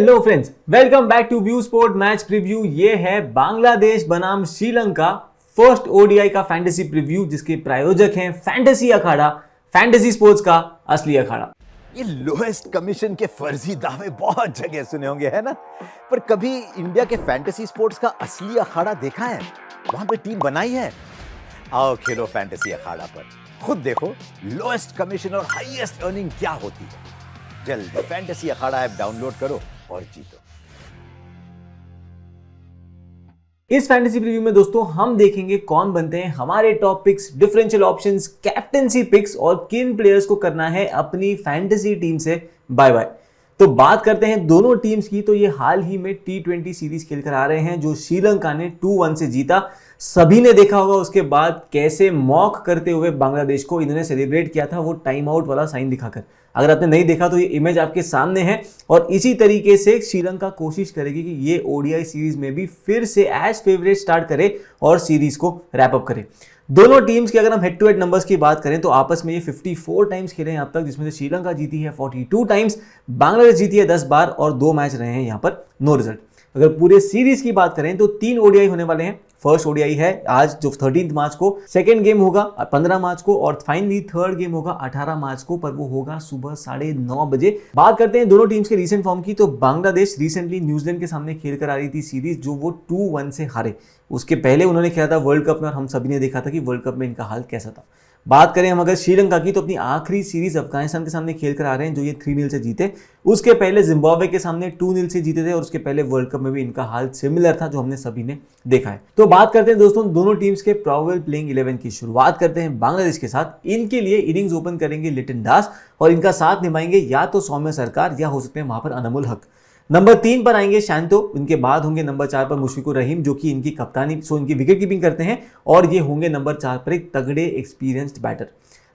Hello friends, welcome back to view sport match preview. ये है बांग्लादेश बनाम श्रीलंका फर्स्ट ओडीआई का फैंटेसी प्रीव्यू, जिसके प्रायोजक हैं फैंटेसी अखाड़ा, फैंटेसी स्पोर्ट्स का असली अखाड़ा। ये लोएस्ट कमीशन के फर्जी दावे बहुत जगह सुने होंगे, है ना? पर कभी इंडिया के फैंटेसी स्पोर्ट्स का असली अखाड़ा देखा है? वहां पे टीम बनाई है? आओ खेलो फैंटेसी अखाड़ा पर, खुद देखो लोएस्ट कमीशन और हाईएस्ट अर्निंग क्या होती है। जल्दी फैंटेसी अखाड़ा ऐप डाउनलोड करो और जीतो। इस फैंटेसी प्रीव्यू में दोस्तों हम देखेंगे कौन बनते हैं हमारे top picks, differential options, captaincy picks और किन प्लेयर्स को करना है अपनी फैंटेसी टीम से बाय बाय। तो बात करते हैं दोनों टीम्स की। तो ये हाल ही में T20 सीरीज खेलकर आ रहे हैं, जो श्रीलंका ने 2-1 से जीता। सभी ने देखा होगा उसके बाद कैसे मॉक करते हुए बांग्लादेश को इन्होंने सेलिब्रेट किया था, वो टाइम आउट वाला साइन दिखाकर। अगर आपने नहीं देखा तो ये इमेज आपके सामने है। और इसी तरीके से श्रीलंका कोशिश करेगी कि ये ओडीआई सीरीज में भी फिर से एज फेवरेट स्टार्ट करे और सीरीज को रैप अप करे। दोनों टीम्स के अगर हम हेड टू हेड नंबर्स की बात करें तो आपस में ये 54 टाइम्स खेले हैं अब तक, जिसमें से श्रीलंका जीती है 42 टाइम्स, बांग्लादेश जीती है 10 बार और 2 मैच रहे हैं यहाँ पर नो रिजल्ट। अगर पूरे सीरीज की बात करें तो 3 ओडीआई होने वाले हैं। फर्स्ट ओडीआई है आज जो 13 मार्च को, सेकेंड गेम होगा 15 मार्च को और फाइनली थर्ड गेम होगा 18 मार्च को, पर वो होगा सुबह 9:30 बजे। बात करते हैं दोनों टीम्स के रीसेंट फॉर्म की। तो बांग्लादेश रिसेंटली न्यूजीलैंड के सामने खेल कर आ रही थी सीरीज, जो वो 2-1 से हारे। उसके पहले उन्होंने खेला था वर्ल्ड कप में और हम सभी ने देखा था कि वर्ल्ड कप में इनका हाल कैसा था। बात करें हम अगर श्रीलंका की, तो अपनी आखिरी सीरीज अफगानिस्तान के सामने खेल कर आ रहे हैं, जो ये 3-0 से जीते। उसके पहले जिम्बाब्वे के सामने 2-0 से जीते थे और उसके पहले वर्ल्ड कप में भी इनका हाल सिमिलर था, जो हमने सभी ने देखा है। तो बात करते हैं दोस्तों दोनों टीम्स के प्रोबेबल प्लेइंग 11 की। शुरुआत करते हैं बांग्लादेश के साथ। इनके लिए इनिंग्स ओपन करेंगे लिटन दास और इनका साथ निभाएंगे या तो सौम्य सरकार या हो सकते हैं वहां पर अनमोल हक। नंबर 3 पर आएंगे शांतो, इनके बाद होंगे नंबर 4 पर मुशफिकुर रहीम, जो कि इनकी कप्तानी इनकी विकेट कीपिंग करते हैं, और ये होंगे नंबर 4 पर एक तगड़े एक्सपीरियंस्ड बैटर।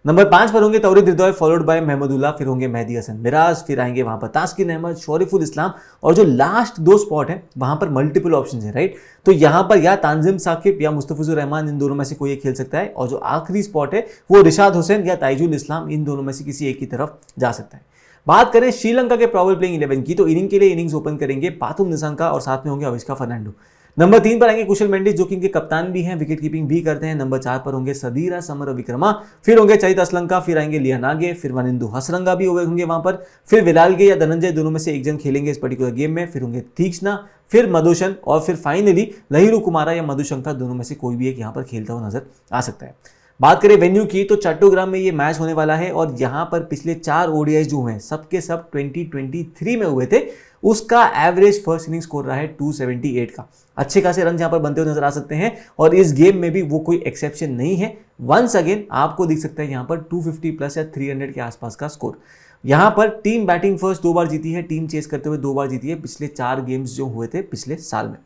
नंबर 5 पर होंगे तौरीद हृदय, फॉलोड बाय महमूदुल्लाह, फिर होंगे मेहदी हसन मिराज, फिर आएंगे वहां पर तास्किन अहमद, शरीफुल इस्लाम, और जो लास्ट 2 स्पॉट है वहां पर मल्टीपल ऑप्शंस है, राइट? तो यहां पर या तानजिम साकिब या मुस्तफिजुर रहमान, इन दोनों में से कोई एक खेल सकता है, और जो आखिरी स्पॉट है वो रिशाद हुसैन या ताइजुल इस्लाम, इन दोनों में से किसी एक की तरफ जा सकता है। बात करें श्रीलंका के प्रोबेबल प्लेइंग 11 की, तो इनिंग के लिए इनिंग्स ओपन करेंगे पाथुम निसांका और साथ में होंगे अविष्का फर्नांडो। नंबर 3 पर आएंगे कुशल मेंडिस, जो कि इनके कप्तान भी हैं, विकेट कीपिंग भी करते हैं। नंबर 4 पर होंगे सदीरा समर विक्रमा, फिर होंगे चरित असलंका, फिर आएंगे लियानागे, फिर वनिंदु हसरंगा भी होंगे वहां पर, फिर विलालगे या धनंजय, दोनों में से एक जन खेलेंगे इस पर्टिकुलर गेम में, फिर होंगे तीक्ष्णा, फिर मधुशन, और फिर फाइनली लहिरू कुमारा या मधुशंका, दोनों में से कोई भी एक यहाँ पर खेलता हुआ नजर आ सकता है। बात करें वेन्यू की, तो चट्टोग्राम में ये मैच होने वाला है और यहाँ पर पिछले 4 ओडीआई जो हुए हैं सबके सब 2023 में हुए थे। उसका एवरेज फर्स्ट इनिंग स्कोर रहा है 278 का। अच्छे खासे रन यहाँ पर बनते हुए नजर आ सकते हैं और इस गेम में भी वो कोई एक्सेप्शन नहीं है। वंस अगेन आपको दिख सकता है यहाँ पर 250 प्लस या 300 के आसपास का स्कोर। यहाँ पर टीम बैटिंग फर्स्ट 2 बार जीती है, टीम चेस करते हुए 2 बार जीती है पिछले 4 गेम्स जो हुए थे पिछले साल में।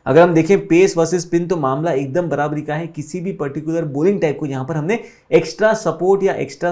अगर हम देखें पेस वर्सेस स्पिन, तो मामला एकदम बराबरी का है। किसी भी पर्टिकुलर बॉलिंग टाइप को यहाँ पर हमने एक्स्ट्रा सपोर्ट या एक्स्ट्रा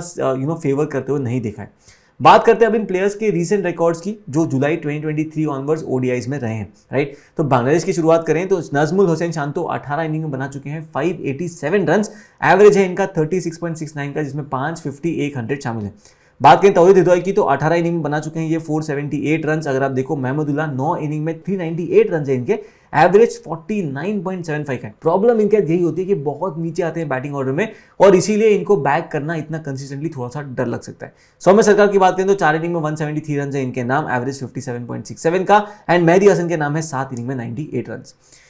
फेवर करते हुए नहीं देखा है। बात करते हैं अब इन प्लेयर्स के रीसेंट रिकॉर्ड्स की, जो जुलाई 2023 ऑनवर्ड्स ओडीआईज में रहे हैं, राइट? तो बांग्लादेश की शुरुआत करें तो नजमुल हुसैन शांतो 18 इनिंग में बना चुके हैं 587 रन। एवरेज है इनका 36.69 का, जिसमें 550 100 शामिल है। बात करें तौरीद हृदय की, तो 18 इनिंग में बना चुके हैं ये 478 रन। अगर आप देखो महमूदुल्लाह 9 इनिंग में 398 रन है इनके, एवरेज 49.75 है। प्रॉब्लम इनके यही होती है कि बहुत नीचे आते हैं बैटिंग ऑर्डर में और इसीलिए इनको बैक करना इतना कंसिस्टेंटली थोड़ा सा डर लग सकता है। सौम्य सरकार की बात करें तो 4 इनिंग में 173 रन है इनके नाम, एवरेज 57.67 का, एंड मेहदी हसन के नाम है 7 इनिंग में 98 रन।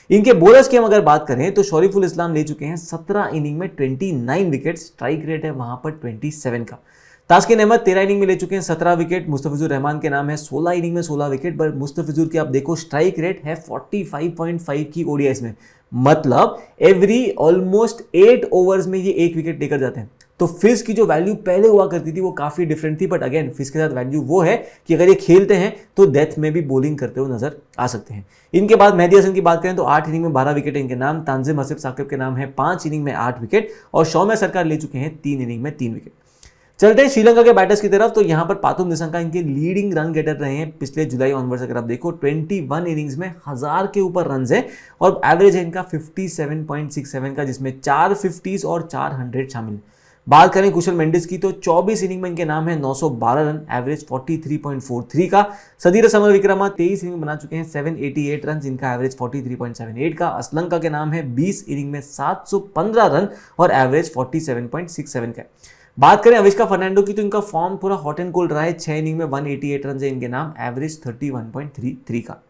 इनके बॉलर्स की हम अगर बात करें तो शरीफुल इस्लाम ले चुके हैं 17 इनिंग में 29 विकेट, स्ट्राइक रेट है वहां पर 27 का। तास्किन अहमद 13 इनिंग में ले चुके हैं 17 विकेट, मुस्तफिजुर रहमान के नाम है 16 इनिंग में 16 विकेट, पर मुस्तफिजुर की आप देखो स्ट्राइक रेट है 45.5 की ओडीआईस में, मतलब एवरी ऑलमोस्ट 8 ओवर्स में ये 1 विकेट लेकर जाते हैं। तो फिज की जो वैल्यू पहले हुआ करती थी वो काफी डिफरेंट थी, बट अगेन फिज के साथ वैल्यू वो है कि अगर ये खेलते हैं तो डेथ में भी बॉलिंग करते हुए नजर आ सकते हैं। इनके बाद मेहदी हसन की बात करें तो 8 इनिंग में 12 विकेट इनके नाम, तानजिम हसीब साकिब के नाम है 5 इनिंग में 8 विकेट, और सौम्य सरकार ले चुके हैं 3 इनिंग में 3 विकेट। चलते हैं श्रीलंका के बैटर्स की तरफ। तो यहां पर पाथुम निसांका इनके लीडिंग रन गेटर रहे हैं पिछले जुलाई ऑनवर्ड्स। अगर आप देखो 21 इनिंग्स में 1000 के ऊपर रन है और एवरेज है इनका 57.67 का, जिसमें 4 50s और 4 100 शामिल। बात करें कुशल मेंडिस की तो 24 इनिंग में इनके नाम है 912 रन, एवरेज 43.43 का। सदीरा समरविक्रमा 23 इनिंग बना चुके हैं 788 रन, जिनका एवरेज 43.78 का। असलंका के नाम है 20 इनिंग में 715 रन और एवरेज 47.67 का। बात करें अविष्का फर्नांडो की तो इनका फॉर्म पूरा हॉट एंड कोल्ड रहा है। 6 इनिंग में 188 रन है इनके नाम, एवरेज 31.33 का।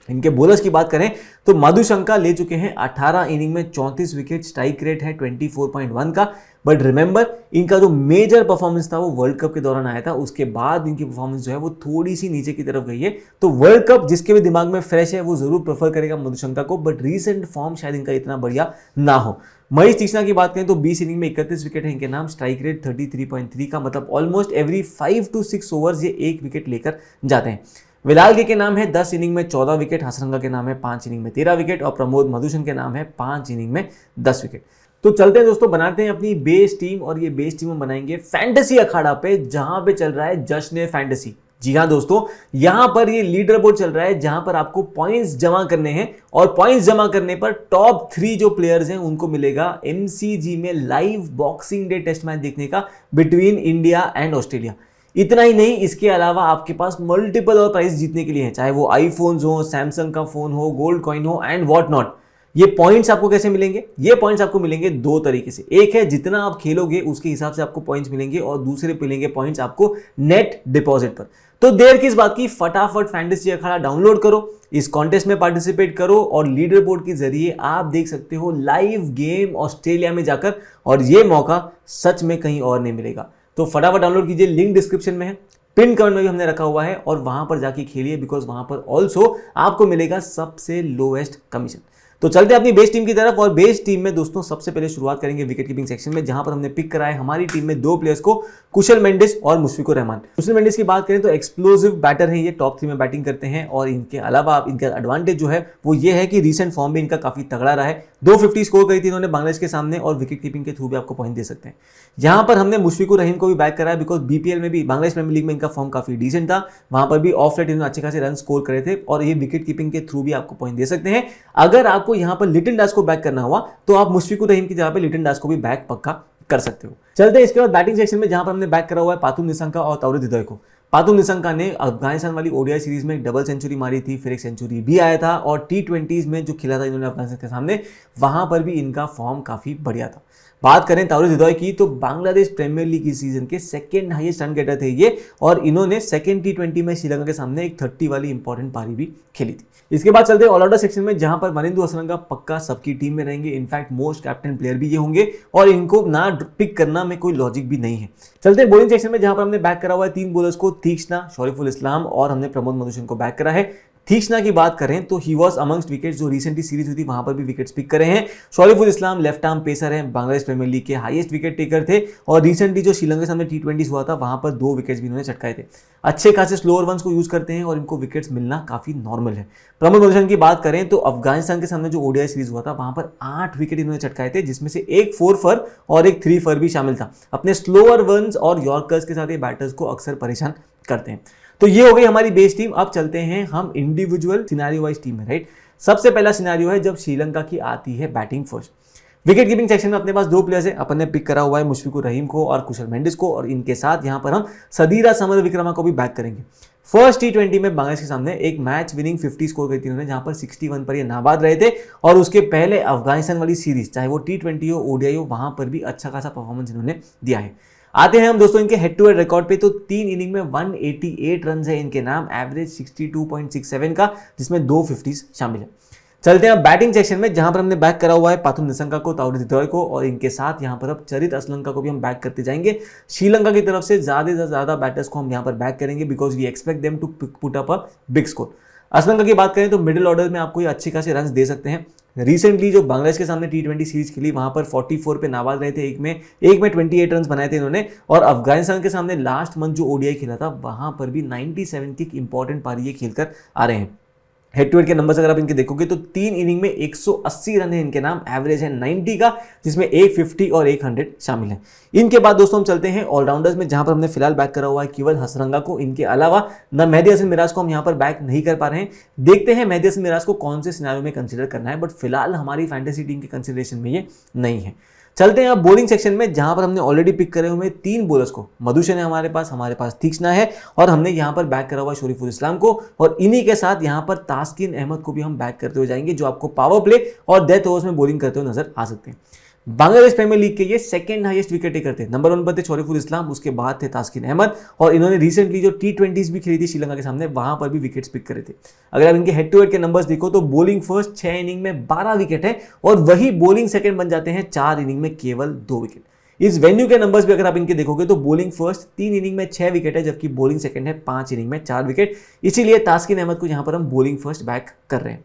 इनके बोलर्स की बात करें तो मधुशंका ले चुके हैं 18 इनिंग में 34 विकेट, स्ट्राइक रेट है 24.1 का। बट रिमेंबर, इनका जो मेजर परफॉर्मेंस था वो वर्ल्ड कप के दौरान आया था, उसके बाद इनकी परफॉर्मेंस जो है वो थोड़ी सी नीचे की तरफ गई है। तो वर्ल्ड कप जिसके भी दिमाग में फ्रेश है वो जरूर प्रेफर करेगा मधुशंका को, बट रीसेंट फॉर्म शायद इनका इतना बढ़िया ना हो। महेश तीक्ष्णा की बात करें तो 20 इनिंग में 31 विकेट है इनके नाम, स्ट्राइक रेट 33.3 का, मतलब ऑलमोस्ट एवरी 5 to 6 ओवर्स ये एक विकेट लेकर जाते हैं। विलाल के नाम है 10 इनिंग में 14 विकेट, हसरंगा के नाम है 5 इनिंग में 13 विकेट और प्रमोद मधुसूदन के नाम है 5 इनिंग में 10 विकेट। तो चलते हैं दोस्तों, बनाते हैं अपनी बेस टीम और ये बेस टीम हम बनाएंगे फैंटेसी अखाड़ा पे, जहां पे चल रहा है जश्न फैंटेसी। जी हाँ दोस्तों, यहां पर ये लीडर बोर्ड चल रहा है जहां पर आपको पॉइंट्स जमा करने हैं और पॉइंट्स जमा करने पर टॉप 3 जो प्लेयर्स हैं उनको मिलेगा MCG में live boxing day test match देखने का बिटवीन इंडिया एंड ऑस्ट्रेलिया। इतना ही नहीं, इसके अलावा आपके पास मल्टीपल और प्राइस जीतने के लिए हैं, चाहे वो आईफोन्स हो, सैमसंग का फोन हो, गोल्ड कॉइन हो एंड व्हाट नॉट। ये पॉइंट्स आपको कैसे मिलेंगे? ये पॉइंट्स आपको मिलेंगे 2 तरीके से। एक है जितना आप खेलोगे उसके हिसाब से आपको पॉइंट्स मिलेंगे और दूसरे मिलेंगे पॉइंट्स आपको नेट डिपॉजिट पर। तो देर किस बात की, फटाफट फैंटेसी अखाड़ा डाउनलोड करो, इस कॉन्टेस्ट में पार्टिसिपेट करो और लीडर बोर्ड के जरिए आप देख सकते हो लाइव गेम ऑस्ट्रेलिया में जाकर, और ये मौका सच में कहीं और नहीं मिलेगा। तो फटाफट डाउनलोड कीजिए, लिंक डिस्क्रिप्शन में है, पिन कमेंट में भी हमने रखा हुआ है, और वहां पर जाके खेलिए बिकॉज वहां पर ऑल्सो आपको मिलेगा सबसे लोएस्ट कमीशन। तो चलते हैं अपनी बेस टीम की तरफ, और बेस टीम में दोस्तों सबसे पहले शुरुआत करेंगे विकेट कीपिंग सेक्शन में, जहां पर हमने पिक करा है हमारी टीम में 2 प्लेयर्स को, कुशल मेंडिस और मुशफिकुर रहमान। कुशल मेंडिस की बात करें तो एक्सप्लोसिव बैटर है, ये टॉप 3 में बैटिंग करते हैं, और इनके अलावा इनका एडवांटेज जो है वो ये है कि रीसेंट फॉर्म में इनका काफी तगड़ा रहा है। 250 स्कोर करी थी इन्होंने बांग्लादेश के सामने, और विकेट कीपिंग के थ्रू भी आपको पॉइंट दे सकते हैं। यहां पर हमने मुशफिकुर रहीम को भी बैक करा है बिकॉज BPL में भी, बांग्लादेश प्रीमियर लीग में इनका फॉर्म काफी डिसेंट था, वहां पर भी ऑफ लेट इन्होंने अच्छे खासे रन स्कोर करे थे, और ये विकेट कीपिंग के थ्रू भी आपको पॉइंट दे सकते हैं। अगर आपको यहां पर लिटन दास को बैक करना हुआ तो आप मुशफिकुर रहीम की जगह पे लिटन दास को भी बैक पक्का कर सकते हो। चलते हैं इसके बाद बैटिंग सेक्शन में, जहां पर हमने बैक करा हुआ है पातुम निशंका और तौरीद हिदोय को। पातुम निशंका ने अफगानिस्तान वाली ODI सीरीज में एक डबल सेंचुरी मारी थी, फिर एक सेंचुरी भी आया था, और T20s में जो खेला था इन्होंने अफगानिस्तान के सामने, वहां पर भी इनका फॉर्म काफी बढ़िया था। बात करें तौरीद हिदोय की तो बांग्लादेश प्रीमियर लीग की सीजन के 2nd हाईएस्ट रन गेटर थे ये, और इन्होंने 2nd T20 में श्रीलंका के सामने एक 30 वाली इंपॉर्टेंट पारी भी खेली थी। इसके बाद चलते हैं ऑलराउंडर सेक्शन में, जहां पर मनिंदु हसरंगा पक्का सबकी टीम में रहेंगे, इनफैक्ट मोस्ट कैप्टन प्लेयर भी ये होंगे, और इनको ना पिक करना में कोई लॉजिक भी नहीं है। चलते हैं बॉलिंग सेक्शन में, जहां पर हमने बैक करा हुआ है 3 बॉलर्स को, तीक्ष्णा, शरीफुल इस्लाम और हमने प्रमोद मधुसूदन को बैक करा है। तीक्ष्णा की बात करें तो ही वॉज अमंगस्ट विकेट्स, जो रिसेंटली सीरीज हुई थी वहां पर भी विकेट्स पिक करे हैं। शरीफुल इस्लाम लेफ्ट आर्म पेसर हैं, बांग्लादेश प्रीमियर लीग के हाईएस्ट विकेट टेकर थे, और रिसेंटली जो श्रीलंका के सामने T20s हुआ था वहां पर 2 विकेट्स भी इन्होंने चटकाए थे। अच्छे खासे स्लोअर वंस को यूज करते हैं और इनको विकेट्स मिलना काफी नॉर्मल है। प्रमोद मधुसूदन की बात करें तो अफगानिस्तान के सामने जो ODI सीरीज हुआ था वहां पर 8 विकेट इन्होंने चटकाए थे, जिसमें से एक 4 फर और एक 3 फर भी शामिल था। अपने स्लोअर वंस और यॉर्कर्स के साथ ये बैटर्स को अक्सर परेशान करते हैं। तो ये हो गई हमारी बेस टीम। अब चलते हैं हम इंडिविजुअल सिनेरियो वाइज टीम में, राइट। सबसे पहला सिनेरियो है जब श्रीलंका की आती है batting first. Wicket keeping section में अपने पास 2 प्लेयर्स है, अपन ने पिक करा हुआ है मुशफिकुर रहीम को और कुशल मेंडिस को, और इनके साथ यहां पर हम सदीरा समरविक्रमा को भी बैक करेंगे। फर्स्ट T20 में बांग्लादेश के सामने एक मैच विनिंग 50 स्कोर करी थी उन्होंने, जहां पर 61 पर ये नाबाद रहे थे, और उसके पहले अफगानिस्तान वाली सीरीज, चाहे वो T20 हो ODI हो, वहां पर भी अच्छा खासा परफॉर्मेंस इन्होंने दिया है। आते हैं हम दोस्तों इनके हेड टू हेड रिकॉर्ड पे, तो 3 इनिंग में 188 रन है इनके नाम, एवरेज 62.67 का, जिसमें 2 50s शामिल है। चलते हैं बैटिंग सेक्शन में, जहां पर हमने बैक करा हुआ है पातुम निशंका को, तौरीद हिदोय को, और इनके साथ यहां पर अब चरित असलंका को भी हम बैक करते जाएंगे। श्रीलंका की तरफ से ज्यादा से ज्यादा बैटर्स को हम यहां पर बैक करेंगे because we expect them to put up a big score. Asalanka की बात करें तो मिडिल ऑर्डर में आपको ये अच्छे खासे रन दे सकते हैं। रिसेंटली जो बांग्लादेश के सामने T20 सीरीज खेली वहां पर 44 पे नाबाद रहे थे, एक में 28 रन बनाए थे इन्होंने, और अफगानिस्तान के सामने लास्ट मंथ जो ODI खेला था वहां पर भी 97 की एक इंपॉर्टेंट पारी ये खेलकर आ रहे हैं। हेड टू हेड के नंबर्स अगर आप इनके देखोगे तो 3 इनिंग में 180 रन है इनके नाम, एवरेज है 90 का, जिसमें एक 50 और एक 100 शामिल है। इनके बाद दोस्तों हम चलते हैं ऑलराउंडर्स में, जहां पर हमने फिलहाल बैक करा हुआ है केवल हसरंगा को। इनके अलावा न मेहदी हसन मिराज को हम यहां पर बैक नहीं कर पा रहे हैं। देखते हैं मेहदी हसन मिराज को कौन से सिनेरियो में कंसीडर करना है, बट फिलहाल हमारी फैंटेसी टीम के कंसिडरेशन में ये नहीं है। चलते हैं अब बॉलिंग सेक्शन में, जहां पर हमने ऑलरेडी पिक करे हुए 3 बॉलर्स को। मधुशन है हमारे पास तीक्ष्णा है और हमने यहां पर बैक करा हुआ शरीफुल इस्लाम को, और इन्हीं के साथ यहां पर तास्किन अहमद को भी हम बैक करते हुए जाएंगे, जो आपको पावर प्ले और डेथ ओवर्स में बॉलिंग करते हुए नजर आ सकते हैं। बांग्लादेश प्रीमियर लीग के ये सेकंड हाईएस्ट विकेट टेकर थे। नंबर 1 पर थे शरीफुल इस्लाम, उसके बाद थे तास्किन अहमद, और इन्होंने रिसेंटली जो T20s भी खेली थी श्रीलंका के सामने, वहां पर भी विकेट्स पिक करे थे। अगर आप इनके हेड टू हेड के नंबर्स देखो तो बॉलिंग फर्स्ट 6 इनिंग में 12 विकेट है, और वही बॉलिंग सेकंड बन जाते हैं 4 इनिंग में केवल 2 विकेट। इस वेन्यू के नंबर्स भी अगर आप इनके देखोगे तो बॉलिंग फर्स्ट 3 इनिंग में 6 विकेट है, जबकि बॉलिंग सेकंड है 5 इनिंग में 4 विकेट। इसीलिए तास्किन अहमद को यहां पर हम बॉलिंग फर्स्ट बैक कर रहे हैं।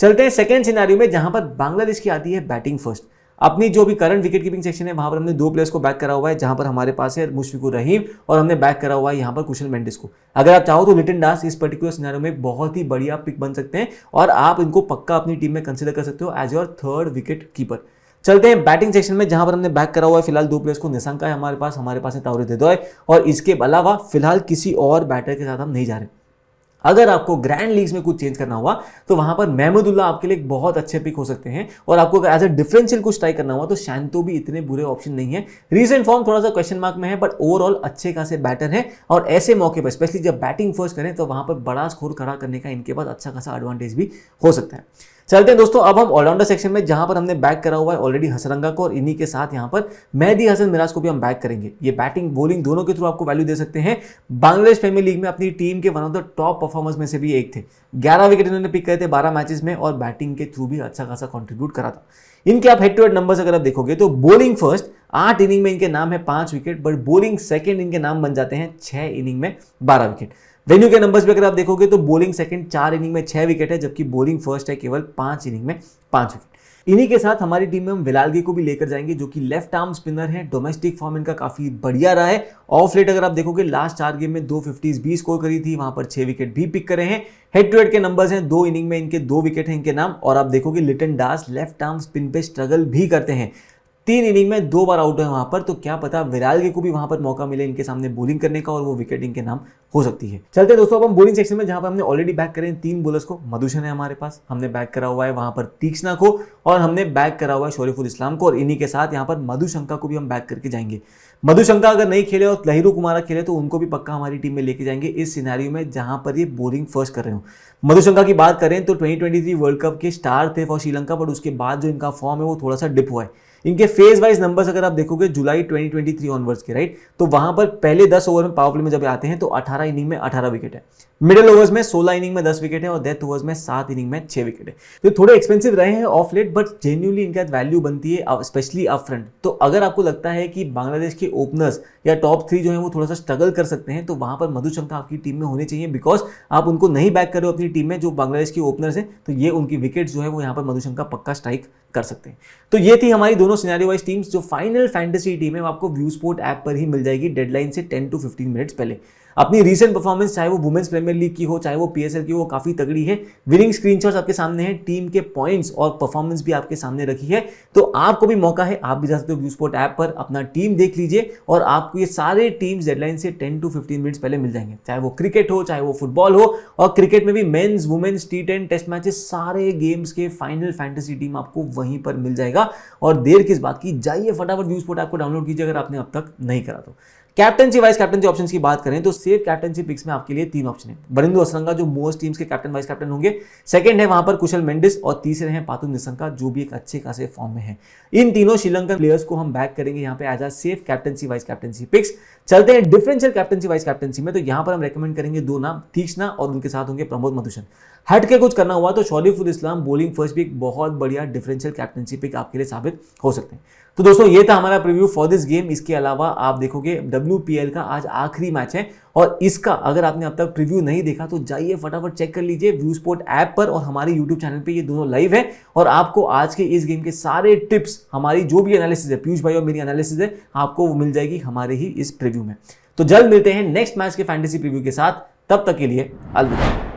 चलते हैं सेकंड सिनेरियो में, जहां पर बांग्लादेश की आती है बैटिंग फर्स्ट। अपनी जो भी करंट विकेट कीपिंग सेक्शन है वहां पर हमने 2 प्लेयर्स को बैक करा हुआ है, जहां पर हमारे पास है मुशफिकुर रहीम और हमने बैक करा हुआ है यहां पर कुशल मेंडिस को। अगर आप चाहो तो लिटन दास इस पर्टिकुलर सिनेरियो में बहुत ही बढ़िया पिक बन सकते हैं, और आप इनको पक्का अपनी टीम में कंसीडर कर सकते हो as your third wicket keeper. चलते हैं बैटिंग सेक्शन में, जहां पर हमने बैक करा हुआ है फिलहाल 2 प्लेयर्स को। निशंका है हमारे पास है ताउरे देदोय, और इसके अलावा फिलहाल किसी और बैटर के साथ हम नहीं जा रहे। अगर आपको ग्रैंड लीग्स में कुछ चेंज करना हुआ तो वहां पर महमूदुल्लाह आपके लिए एक बहुत अच्छे पिक हो सकते हैं, और आपको अगर एज अ डिफरेंशियल कुछ ट्राई करना हुआ तो शांतो भी इतने बुरे ऑप्शन नहीं है। रीसेंट फॉर्म थोड़ा सा क्वेश्चन मार्क में है, बट ओवरऑल अच्छे खासे बैटर है, और ऐसे मौके पर स्पेशली जब बैटिंग फर्स्ट करें तो वहां पर बड़ा स्कोर खड़ा करने का इनके पास अच्छा खासा एडवांटेज भी हो सकता है। चलते हैं दोस्तों अब हम ऑलराउंडर सेक्शन में, जहां पर हमने बैक करा हुआ है ऑलरेडी हसरंगा को, और इन्हीं के साथ यहां पर मेहदी हसन मिराज को भी हम बैक करेंगे। ये बैटिंग बॉलिंग दोनों के थ्रू आपको वैल्यू दे सकते हैं। बांग्लादेश प्रीमियर लीग में अपनी टीम के one of the top performers में से भी एक थे। 11 विकेट इन्होंने पिक करे थे 12 मैचेस में, और बैटिंग के थ्रू भी अच्छा खासा कॉन्ट्रीब्यूट करा था। इनके आप हेड टू हेड नंबर्स अगर आप देखोगे तो बॉलिंग फर्स्ट 8 इनिंग में इनके नाम है 5 विकेट, बट बॉलिंग सेकंड इनके नाम बन जाते हैं 6 इनिंग में 12 विकेट। वेन्यू के नंबर्स भी अगर आप देखोगे तो बॉलिंग सेकंड 4 इनिंग में 6 विकेट है, जबकि बॉलिंग फर्स्ट है केवल 5 इनिंग में 5 विकेट। इन्हीं के साथ हमारी टीम में हम विलालगी को भी लेकर जाएंगे, जो कि लेफ्ट आर्म स्पिनर है। डोमेस्टिक फॉर्म इनका काफी बढ़िया रहा है। ऑफ लेट अगर आप देखोगे लास्ट 4 गेम में 2 50s भी स्कोर करी थी, वहां पर 6 विकेट भी पिक करे हैं। हेड टू हेड के नंबर्स हैं, 2 इनिंग में इनके 2 विकेट हैं इनके नाम, और आप देखोगे लिटन दास लेफ्ट आर्म स्पिन पे स्ट्रगल भी करते हैं। 3 इनिंग में 2 बार आउट है वहां पर, तो क्या पता विरालगी को भी वहां पर मौका मिले इनके सामने बॉलिंग करने का, और वो विकेट इनके नाम हो सकती है। चलते हैं दोस्तों अब हम बॉलिंग सेक्शन में, जहां पर हमने ऑलरेडी बैक करे 3 बॉलर्स को। मधुशन है हमारे पास, हमने बैक करा हुआ है वहां पर तीक्ष्णा को, और हमने बैक करा हुआ है शरीफुल इस्लाम को, और इन्हीं के साथ यहां पर मधुशंका को भी हम बैक करके जाएंगे। मधुशंका अगर नहीं खेले और लहिरू कुमारा खेले तो उनको भी पक्का हमारी टीम में लेके जाएंगे इस सिनेरियो में, जहां पर ये बॉलिंग फर्स्ट कर रहे हो। मधुशंका की बात करें तो 2023 वर्ल्ड कप के स्टार थे फॉर श्रीलंका, बट उसके बाद जो इनका फॉर्म है वो थोड़ा सा डिप हुआ है। इनके फेज वाइज नंबर्स अगर आप देखोगे जुलाई 2023 ऑनवर्ड्स के, राइट, तो वहां पर पहले 10 ओवर में पावर प्ले में जब आते हैं तो 18 इनिंग में 18 विकेट है, मिडिल ओवर्स में 16 इनिंग में 10 विकेट है, और डेथ ओवर्स में 7 इनिंग में 6 विकेट है। तो थोड़े एक्सपेंसिव रहे हैं ऑफ लेट, बट जेन्युइनली इनका वैल्यू बनती है स्पेशली अप फ्रंट। तो अगर आपको लगता है कि बांग्लादेश के ओपनर्स या टॉप 3 जो है वो थोड़ा सा स्ट्रगल कर सकते हैं, तो वहां पर मधुशंका आपकी टीम में होने चाहिए, बिकॉज आप उनको नहीं बैक कर रहे हो अपनी टीम में जो बांग्लादेश के ओपनर्स हैं, तो ये उनकी विकेट जो है वो यहाँ पर मधुशंका पक्का स्ट्राइक कर सकते हैं। तो ये थी हमारी दोनों सिनेरियो वाइज टीम्स। जो फाइनल फैंटेसी टीम है वो आपको व्यू स्पोर्ट ऐप पर ही मिल जाएगी डेडलाइन से 10 to 15 मिनट्स पहले। अपनी रीसेंट परफॉर्मेंस चाहे वो वुमेन्स प्रीमियर लीग की हो चाहे वो पीएसएल की हो, काफी तगड़ी है। विनिंग स्क्रीनशॉट्स आपके सामने हैं, टीम के पॉइंट्स और परफॉर्मेंस भी आपके सामने रखी है। तो आपको भी मौका है, आप भी जा सकते हो व्यू स्पोर्ट ऐप पर, अपना टीम देख लीजिए, और आपको ये सारे टीम्स डेडलाइन से 10 to 15 मिनट्स पहले मिल जाएंगे, चाहे वो क्रिकेट हो चाहे वो फुटबॉल हो। और क्रिकेट में भी men's women's T10 test matches सारे गेम्स के फाइनल फैंटेसी टीम आपको वहीं पर मिल जाएगा। और देर किस बात की, जाइए फटाफट व्यू स्पोर्ट ऐप को डाउनलोड कीजिए अगर आपने अब तक नहीं करा तो। कैप्टनसी वाइस कैप्टनसी ऑप्शंस की बात करें तो सेफ कैप्टनसी पिक्स में आपके लिए 3 ऑप्शन है। बरिंदु हसरंगा जो मोस्ट टीम्स के कैप्टन वाइस कैप्टन होंगे, सेकंड है वहां पर कुशल मेंडिस, और तीसरे हैं पातु निशंका जो भी एक अच्छे खासे फॉर्म में है। इन तीनों श्रीलंकन प्लेयर्स को हम बैक करेंगे यहाँ पे as a safe captaincy vice captaincy picks. चलते हैं डिफरेंशियल कैप्टनसी वाइस कैप्टनसी में, तो यहाँ पर हम रेकमेंड करेंगे 2 नाम, तीक्ष्णा और उनके साथ होंगे प्रमोद मधुशन। हट के कुछ करना हुआ तो शरीफुल इस्लाम बॉलिंग फर्स्ट भी एक बहुत बढ़िया डिफरेंशियल कैप्टनसी पिक आपके लिए साबित हो सकते हैं। तो दोस्तों ये था हमारा प्रीव्यू फॉर दिस गेम। इसके अलावा आप देखोगे WPL का आज आखिरी मैच है, और इसका अगर आपने अब तक प्रीव्यू नहीं देखा तो जाइए फटाफट चेक कर लीजिए व्यू स्पोर्ट ऐप पर, और हमारे YouTube चैनल पे ये दोनों लाइव है। और आपको आज के इस गेम के सारे टिप्स, हमारी जो भी एनालिसिस है, पीयूष भाई और मेरी एनालिसिस है, आपको वो मिल जाएगी हमारे ही इस प्रीव्यू में। तो जल्द मिलते हैं नेक्स्ट मैच के फैंटेसी प्रीव्यू के साथ, तब तक के लिए अलविदा।